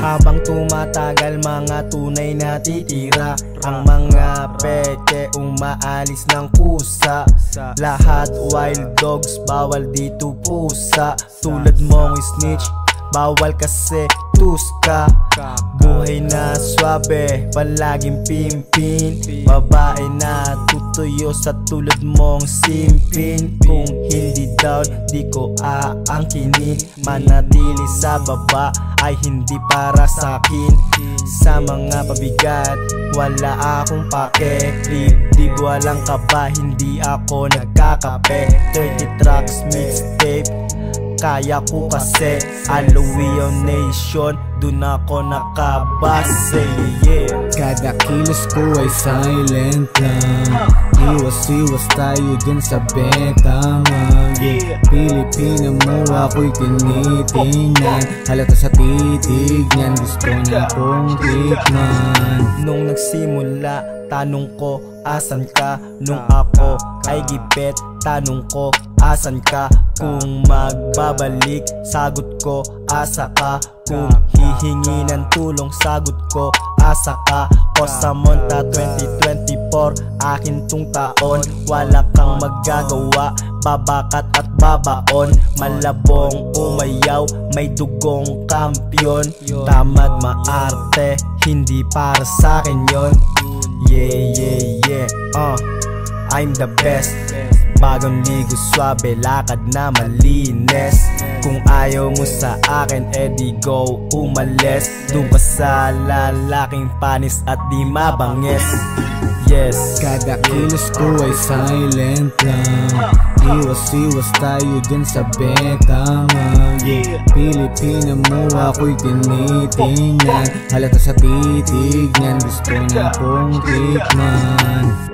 Habang tumatagal mga tunay na titira, ang mga peke umaalis ng kusa. Lahat wild dogs, bawal dito pusa. Tulad mong snitch, bawal kasi tuska. Buhay na swabe, palaging pimpin. Babae na tutuyo sa tulad mong simpin. Kung hindi down, di ko aangkinin. Manatili sa baba ay hindi para sa'kin. Sa mga pabigat, wala akong pake. Dibdib walang kaba, hindi ako nagkakape. 30 tracks mixtape, kaya ko kasi. Alawio Nation, dun ako nakabase, yeah. Kada kilos ko ay silent lang. Iwas-iwas tayo dun sa betamang. Pilipina mo ako'y tinitingnan. Halata sa titig niyan, gusto na akong tikman. Nung nagsimula, tanong ko, asan ka? Nung ako ay gipet, tanong ko, asan ka? Kung magbabalik, sagot ko, asa ka? Kung hihingi ng tulong, sagot ko, asa ka? Osamonta 2024, akin tong taon. Wala kang magagawa, babakat at babaon. Malabong umayaw, may dugong kampyon. Tamad maarte, hindi para sa'kin yon. Yeah, yeah, yeah, I'm the best. Bagong ligo swabe, lakad na malinis. Kung ayaw mo sa akin, edi go umalis. Doon ka sa lalaking panis at di mabangis. Yes. Kada kilos ko ay silent lang. Iwas-iwas tayo dun sa betamang. Pilipina mo ako'y tinitingnan. Halata sa titig niyan, gusto na akong tikman.